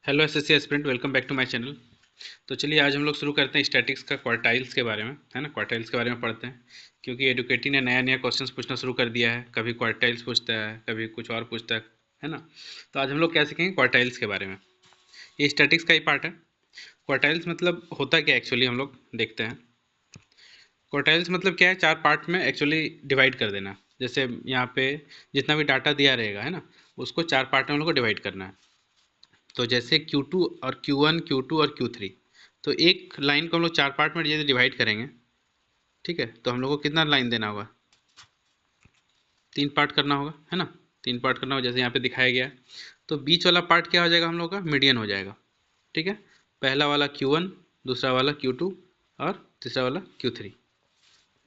Hello SSC aspirant, welcome back to my channel. तो चलिए आज हम लोग शुरू करते हैं स्टैटिक्स का क्वार्टाइल्स के बारे में, है ना। क्वार्टाइल्स के बारे में पढ़ते हैं क्योंकि एडुकेटी ने नया नया क्वेश्चंस पूछना शुरू कर दिया है। कभी क्वार्टाइल्स पूछता है, कभी कुछ और पूछता है ना। तो आज हम लोग क्या सीखेंगे क्वार्टाइल्स के बारे में। ये स्टैटिक्स का ही पार्ट है। क्वार्टाइल्स मतलब होता क्या एक्चुअली, हम लोग देखते हैं। क्वार्टाइल्स मतलब क्या है, चार पार्ट में एक्चुअली डिवाइड कर देना। जैसे यहाँ पे जितना भी डाटा दिया रहेगा, है ना, उसको चार पार्ट में हम लोग को डिवाइड करना है। तो जैसे Q2 और Q1, Q2 और Q3, तो एक लाइन को हम लोग चार पार्ट में जैसे डिवाइड करेंगे, ठीक है, तो हम लोग को कितना लाइन देना होगा, तीन पार्ट करना होगा, है ना। तीन पार्ट करना होगा जैसे यहाँ पे दिखाया गया है। तो बीच वाला पार्ट क्या हो जाएगा, हम लोग का मीडियन हो जाएगा, ठीक है। पहला वाला Q1, दूसरा वाला Q2 और तीसरा वाला Q3।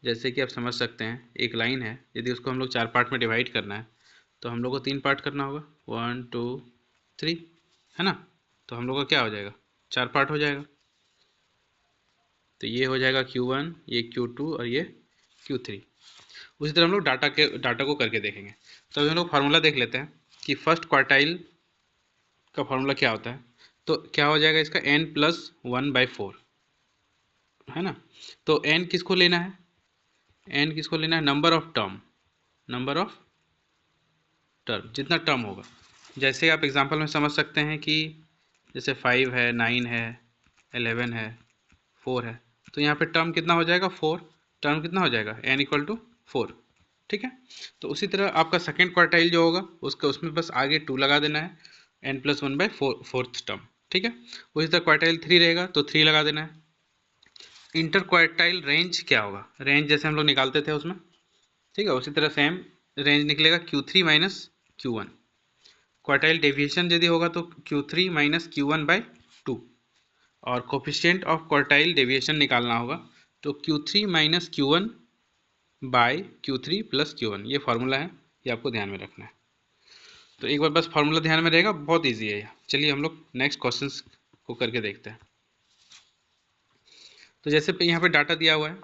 जैसे कि आप समझ सकते हैं, एक लाइन है, यदि उसको हम लोग चार पार्ट में डिवाइड करना है तो हम लोग को तीन पार्ट करना होगा, 1 2 3, है ना। तो हम लोग का क्या हो जाएगा, चार पार्ट हो जाएगा। तो ये हो जाएगा Q1, ये Q2 और ये Q3। उसी तरह हम लोग डाटा को करके देखेंगे। तो अभी हम लोग फार्मूला देख लेते हैं कि फर्स्ट क्वार्टाइल का फार्मूला क्या होता है। तो क्या हो जाएगा इसका, n+1/4, है ना। तो n किसको लेना है, n किसको लेना है, number of term, number of term, जितना टर्म होगा। जैसे आप एग्जांपल में समझ सकते हैं कि जैसे 5 है, 9 है, 11 है, 4 है, तो यहाँ पे टर्म कितना हो जाएगा, 4। टर्म कितना हो जाएगा, n=4, ठीक है। तो उसी तरह आपका सेकेंड क्वार्टाइल जो होगा उसका, उसमें बस आगे 2 लगा देना है, n+1/4 फोर्थ टर्म, ठीक है। उसी तरह क्वार्टाइल 3 रहेगा तो 3 लगा देना है। इंटर क्वार्टाइल रेंज क्या होगा, रेंज जैसे हम लोग निकालते थे उसमें, ठीक है, उसी तरह सेम रेंज निकलेगा Q3 - Q1। क्वार्टाइल डेविएशन यदि होगा तो Q3 - Q1/2। और कोफिशिएंट ऑफ क्वार्टाइल डेविएशन निकालना होगा तो Q3 - Q1/Q3 + Q1। ये फार्मूला है, ये आपको ध्यान में रखना है। तो एक बार बस फार्मूला ध्यान में रहेगा, बहुत ईजी है ये। चलिए हम लोग नेक्स्ट क्वेश्चंस को करके देखते हैं। तो जैसे पे यहाँ पे डाटा दिया हुआ है,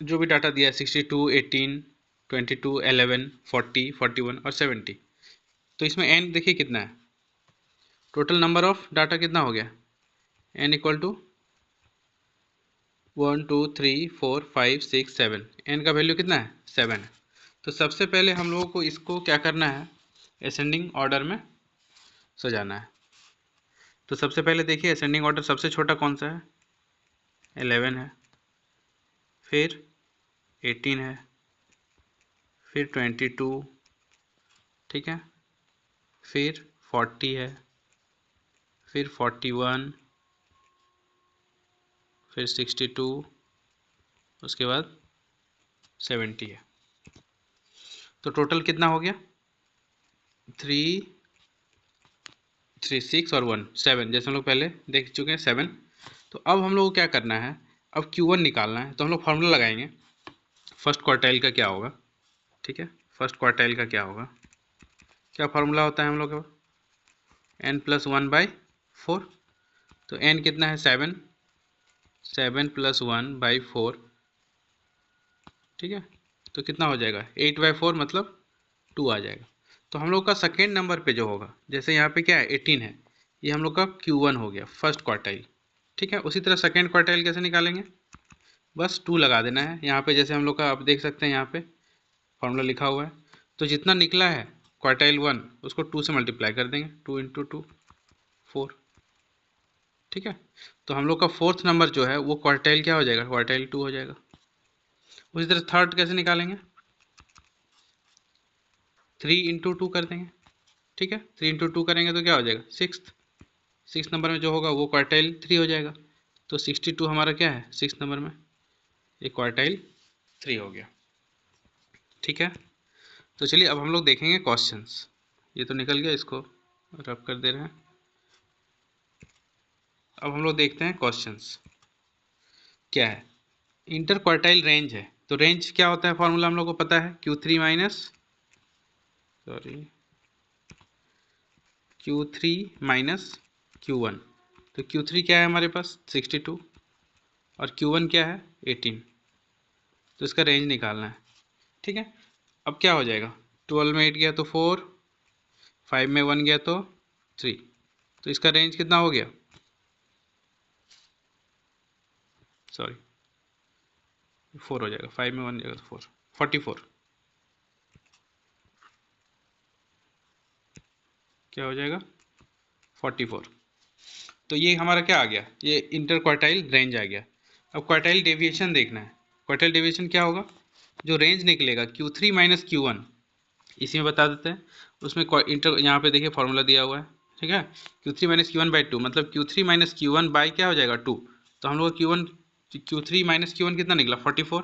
जो भी डाटा दिया है 62, 18, 22, 11, 40, 41 और 70। तो इसमें n देखिए कितना है, टोटल नंबर ऑफ डाटा कितना हो गया, n = 1 2 3 4 5 6 7। n का वैल्यू कितना है, 7 है। तो सबसे पहले हम लोगों को इसको क्या करना है, असेंडिंग ऑर्डर में सजाना है। तो सबसे पहले देखिए असेंडिंग ऑर्डर सबसे छोटा कौन सा है, 11 है, फिर 18 है, फिर 22, ठीक है, फिर 40 है, फिर 41, फिर 62, उसके बाद 70 है। तो टोटल कितना हो गया, 3 3 6 और 1 7, जैसे हम लोग पहले देख चुके हैं 7। तो अब हम लोग को क्या करना है, अब Q1 निकालना है। तो हम लोग फार्मूला लगाएंगे, फर्स्ट क्वार्टाइल का क्या होगा, ठीक है। फर्स्ट क्वार्टाइल का क्या होगा, क्या फार्मूला होता है हम लोग का, n+1/4। तो n कितना है, 7, 7 + 1/4, ठीक है। तो कितना हो जाएगा, 8/4 मतलब 2 आ जाएगा। तो हम लोग का सेकेंड नंबर पे जो होगा, जैसे यहाँ पे क्या है 18 है, ये हम लोग का Q1 हो गया, फर्स्ट क्वार्टाइल, ठीक है। उसी तरह सेकेंड क्वार्टाइल कैसे निकालेंगे, बस 2 लगा देना है यहाँ पे। जैसे हम लोग का आप देख सकते हैं यहाँ पे फॉर्मूला लिखा हुआ है। तो जितना निकला है क्वार्टाइल 1, उसको 2 से मल्टीप्लाई कर देंगे, 2 × 2 4, ठीक है। तो हम लोग का फोर्थ नंबर जो है वो क्वार्टाइल क्या हो जाएगा, क्वार्टाइल 2 हो जाएगा। उसी तरह थर्ड कैसे निकालेंगे, 3 × 2 कर देंगे, ठीक है। 3 × 2 करेंगे तो क्या हो जाएगा, सिक्स नंबर में जो होगा वो क्वार्टाइल 3 हो जाएगा। तो 62 हमारा क्या है, सिक्स नंबर में, ये क्वार्टाइल 3 हो गया, ठीक है। तो चलिए अब हम लोग देखेंगे क्वेश्चंस। ये तो निकल गया, इसको रब कर दे रहे हैं। अब हम लोग देखते हैं क्वेश्चंस क्या है। इंटर क्वार्टाइल रेंज है, तो रेंज क्या होता है, फॉर्मूला हम लोग को पता है, Q3 - Q1। तो Q3 क्या है हमारे पास, 62, और Q1 क्या है, 18। तो इसका रेंज निकालना है, ठीक है। अब क्या हो जाएगा, 12 में 8 गया तो 4, 5 में 1 गया तो 3, तो इसका रेंज कितना हो गया, सॉरी 4 हो जाएगा, 5 में 1 जाएगा तो 4, 44 क्या हो जाएगा 44। तो ये हमारा क्या आ गया, ये इंटर क्वार्टाइल रेंज आ गया। अब क्वार्टाइल डेविएशन देखना है। क्वार्टाइल डेविएशन क्या होगा, जो रेंज निकलेगा Q3 माइनस Q1, इसी में बता देते हैं। उसमें इंटर यहाँ पे देखिए फॉर्मूला दिया हुआ है, ठीक है। Q3 माइनस Q1 बाई 2 मतलब Q3 माइनस Q1 बाई क्या हो जाएगा 2। तो हम लोग Q3 माइनस Q1 कितना निकला 44,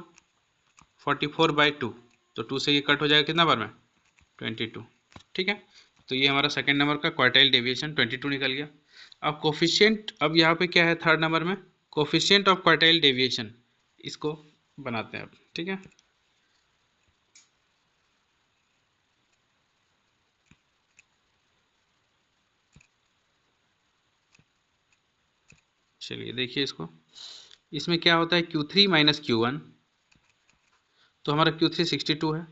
44 बाई 2, तो 2 से ये कट हो जाएगा कितना बार में 22, ठीक है। तो ये हमारा सेकंड नंबर का क्वार्टाइल डेविएशन 22 निकल गया। अब कोफिशिएंट, अब यहाँ पे क्या है थर्ड नंबर में, कोफिशिएंट ऑफ क्वार्टाइल डेविएशन, इसको बनाते हैं अब, ठीक है। चलिए देखिए इसको, इसमें क्या होता है Q3 माइनस Q1, तो हमारा Q3 62 है,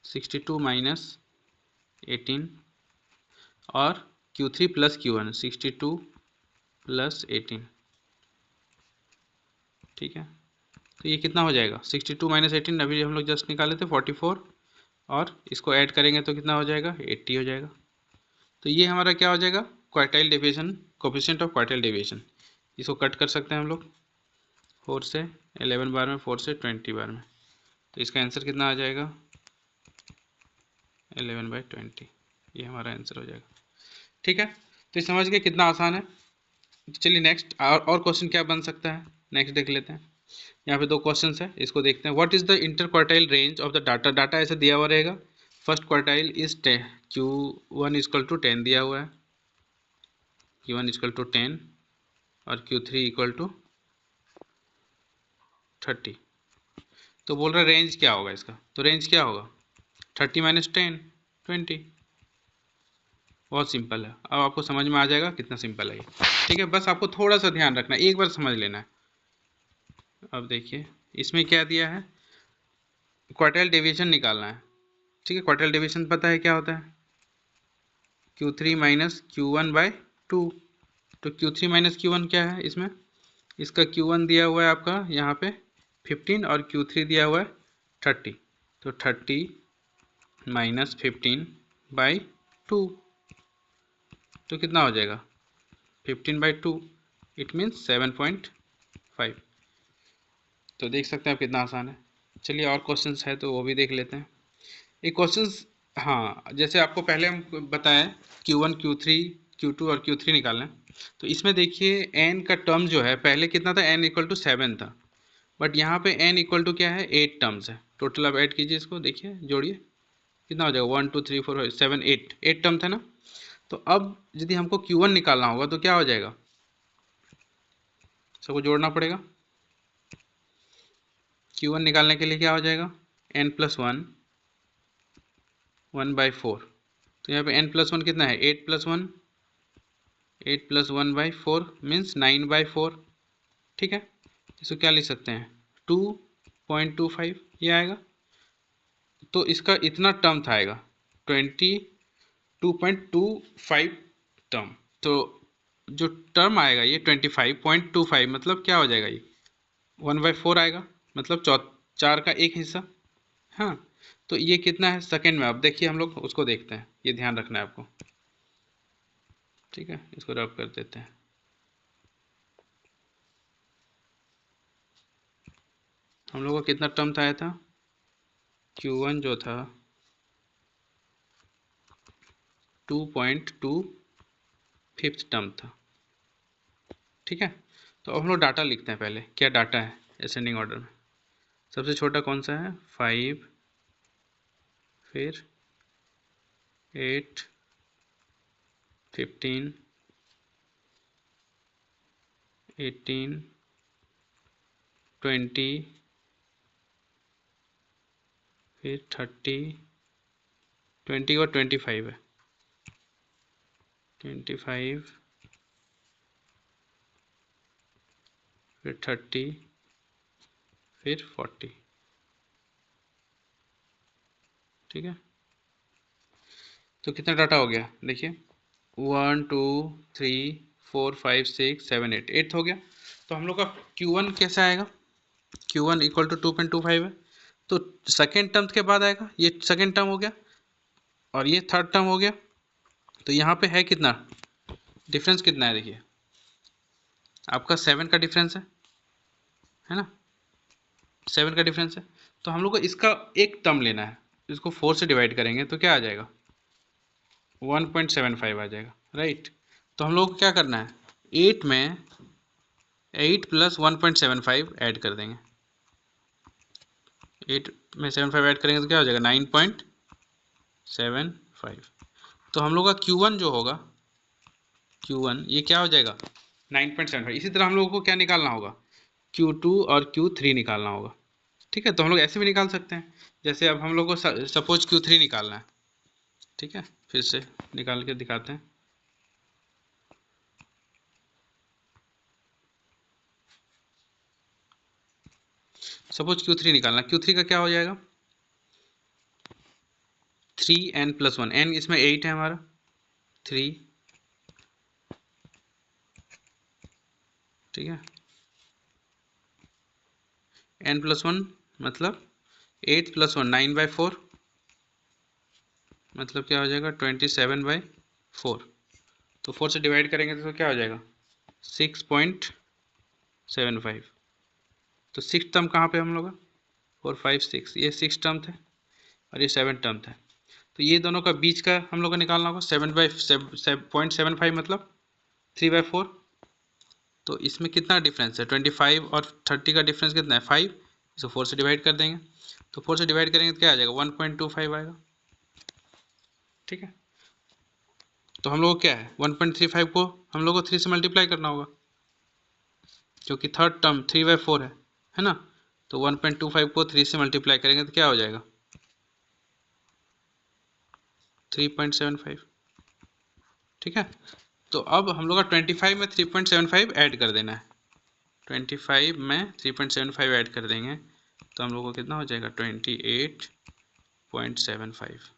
62 माइनस 18, और Q3 प्लस Q1 62 प्लस 18, ठीक है। तो ये कितना हो जाएगा 62 माइनस 18, अभी हम लोग जस्ट निकाले थे 44, और इसको ऐड करेंगे तो कितना हो जाएगा 80 हो जाएगा। तो ये हमारा क्या हो जाएगा quartile deviation, coefficient of quartile deviation. इसको कट कर सकते हैं हम लोग 4 से 11 बार में, 4 से 20 बार में, तो इसका आंसर कितना आ जाएगा 11/20, ये हमारा आंसर हो जाएगा, ठीक है। तो ये समझ गए कितना आसान है। चलिए नेक्स्ट और क्वेश्चन क्या बन सकता है, नेक्स्ट देख लेते हैं। यहाँ पे दो क्वेश्चन है, इसको देखते हैं। What is the inter quartile range of the data, data ऐसे दिया हुआ रहेगा। First quartile is Q1 equal to 10 दिया हुआ है, Q1 इक्वल टू 10 और Q3 इक्वल टू 30। तो बोल रहा है रेंज क्या होगा इसका, तो रेंज क्या होगा 30 माइनस 10 20। बहुत सिंपल है, अब आपको समझ में आ जाएगा कितना सिंपल है ये, ठीक है। बस आपको थोड़ा सा ध्यान रखना है, एक बार समझ लेना है। अब देखिए इसमें क्या दिया है, क्वार्टाइल डेविएशन निकालना है, ठीक है। क्वार्टाइल डेविएशन पता है क्या होता है Q3 माइनस Q1 बाई 2। तो Q3 माइनस Q1 क्या है इसमें, इसका Q1 दिया हुआ है आपका यहाँ पे 15 और Q3 दिया हुआ है 30, तो 30 माइनस 15 बाई 2, तो कितना हो जाएगा 15/2, इट मीन्स 7.5। तो देख सकते हैं आप कितना आसान है। चलिए और क्वेश्चंस है तो वो भी देख लेते हैं। एक क्वेश्चंस, हाँ जैसे आपको पहले हम बताएं Q1 Q3 Q2 और Q3 निकालना है। तो इसमें देखिए n का टर्म जो है पहले कितना था, n इक्वल टू 7 था, बट यहाँ पे n इक्वल टू क्या है 8 टर्म्स है टोटल। अब ऐड कीजिए इसको, देखिए जोड़िए कितना हो जाएगा 1 2 3 4 5 7 8 टर्म था ना। तो अब यदि हमको Q1 निकालना होगा तो क्या हो जाएगा, सबको जोड़ना पड़ेगा। Q1 निकालने के लिए क्या हो जाएगा n+1 1/4, तो यहाँ पे n+1 कितना है 8+1, 8+1/4 मीन्स 9/4, ठीक है। इसको क्या लिख सकते हैं 2.25 ये आएगा। तो इसका इतना टर्म था आएगा 22.25 टर्म। तो जो टर्म आएगा ये 25.25 मतलब क्या हो जाएगा, ये 1/4 आएगा, मतलब 4 का एक हिस्सा। हाँ, तो ये कितना है सेकंड में, अब देखिए हम लोग उसको देखते हैं, ये ध्यान रखना है आपको, ठीक है। इसको रब कर देते हैं। हम लोग को कितना टर्म था आया था Q1 जो था 2.25 टर्म था, ठीक है। तो अब हम लोग डाटा लिखते हैं, पहले क्या डाटा है असेंडिंग ऑर्डर में। सबसे छोटा कौन सा है 5, फिर 8 15 18 20 फिर 30, 20 और 25 है, 25 फिर 30 फिर 40, ठीक है। तो कितना डाटा हो गया देखिए 1 2 3 4 5 6 7 8, एट्थ हो गया। तो हम लोग का Q1 कैसे आएगा? Q1 इक्वल टू 2.25 है। तो सेकेंड टर्म के बाद आएगा, ये सेकेंड टर्म हो गया और ये थर्ड टर्म हो गया। तो यहाँ पे है कितना डिफरेंस, कितना है देखिए, आपका 7 का डिफरेंस है ना, 7 का डिफरेंस है। तो हम लोग को इसका एक टर्म लेना है, इसको 4 से डिवाइड करेंगे तो क्या आ जाएगा, 1.75 आ जाएगा, राइट। तो हम लोग को क्या करना है, 8 में 8 प्लस 1.75 ऐड कर देंगे, 8 में 75 ऐड करेंगे तो क्या हो जाएगा 9.75। तो हम लोग का Q1 जो होगा, Q1 ये क्या हो जाएगा 9.75। इसी तरह हम लोगों को क्या निकालना होगा, Q2 और Q3 निकालना होगा, ठीक है। तो हम लोग ऐसे भी निकाल सकते हैं, जैसे अब हम लोग को सपोज Q3 निकालना है, ठीक है, फिर से निकाल के दिखाते हैं। सपोज Q3 निकालना, Q3 का क्या हो जाएगा 3n+1, n इसमें 8 है हमारा, 3, ठीक है, n+1 मतलब 8+1 9/4, मतलब क्या हो जाएगा 27/4। तो 4 से डिवाइड करेंगे तो क्या हो जाएगा 6.75। तो सिक्स टर्म कहाँ पे हम लोग का 4 5 6, ये सिक्स टर्म थे और ये 7 टर्म थे। तो ये दोनों का बीच का हम लोग को निकालना होगा, 7/7.75 मतलब 3/4। तो इसमें कितना डिफरेंस है 25 और 30 का डिफरेंस कितना है 5, इसको 4 से डिवाइड कर देंगे। तो 4 से डिवाइड करेंगे तो क्या आ जाएगा 1.25 आएगा, ठीक है। तो हम लोग को क्या है 1.35 को हम लोग को 3 से मल्टीप्लाई करना होगा, क्योंकि थर्ड टर्म 3/4 है ना। तो 1.25 को 3 से मल्टीप्लाई करेंगे तो क्या हो जाएगा 3.75, ठीक है। तो अब हम लोग का 25 में 3.75 ऐड कर देना है, 25 में 3.75 ऐड कर देंगे तो हम लोग को कितना हो जाएगा 28.75,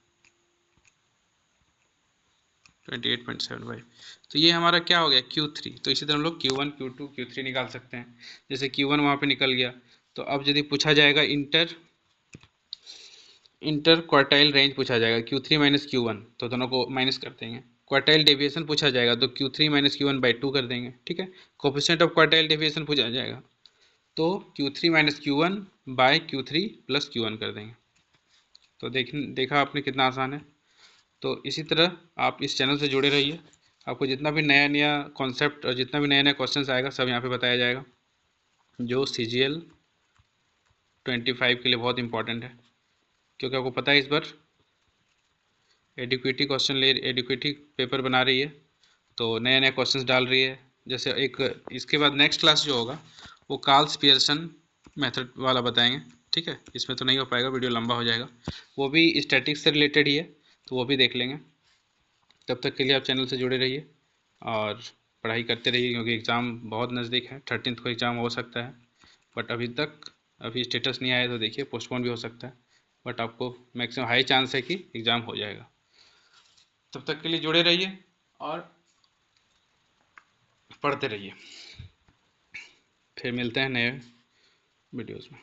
28.75। तो ये हमारा क्या हो गया Q3। तो इसी तरह हम लोग Q1 Q2 Q3 निकाल सकते हैं। जैसे Q1 वहाँ पे निकल गया, तो अब यदि पूछा जाएगा इंटर क्वार्टाइल रेंज पूछा जाएगा Q3 माइनस Q1, तो दोनों को माइनस कर देंगे। क्वार्टाइल डेविएशन पूछा जाएगा तो Q3 माइनस Q1/2 कर देंगे, ठीक है। कोफिशिएंट ऑफ क्वार्टाइल डेविएशन पूछा जाएगा तो Q3 minus Q1/Q3 plus Q1 कर देंगे। तो देखा आपने कितना आसान है। तो इसी तरह आप इस चैनल से जुड़े रहिए, आपको जितना भी नया नया कॉन्सेप्ट और जितना भी नया नया क्वेश्चन आएगा सब यहाँ पे बताया जाएगा, जो CGL 25 के लिए बहुत इंपॉर्टेंट है। क्योंकि आपको पता है इस बार एडिक्विटी पेपर बना रही है, तो नए नए क्वेश्चंस डाल रही है। जैसे एक इसके बाद नेक्स्ट क्लास जो होगा वो कार्ल्स पियर्सन मेथड वाला बताएंगे, ठीक है। इसमें तो नहीं हो पाएगा, वीडियो लंबा हो जाएगा। वो भी स्टैटिक्स से रिलेटेड ही है, तो वो भी देख लेंगे। तब तक के लिए आप चैनल से जुड़े रहिए और पढ़ाई करते रहिए, क्योंकि एग्ज़ाम बहुत नज़दीक है। 13th को एग्ज़ाम हो सकता है, बट अभी स्टेटस नहीं आया, तो देखिए पोस्टपोन भी हो सकता है, बट आपको मैक्सिमम हाई चांस है कि एग्ज़ाम हो जाएगा। तब तक के लिए जुड़े रहिए और पढ़ते रहिए। फिर मिलते हैं नए वीडियोज़ में।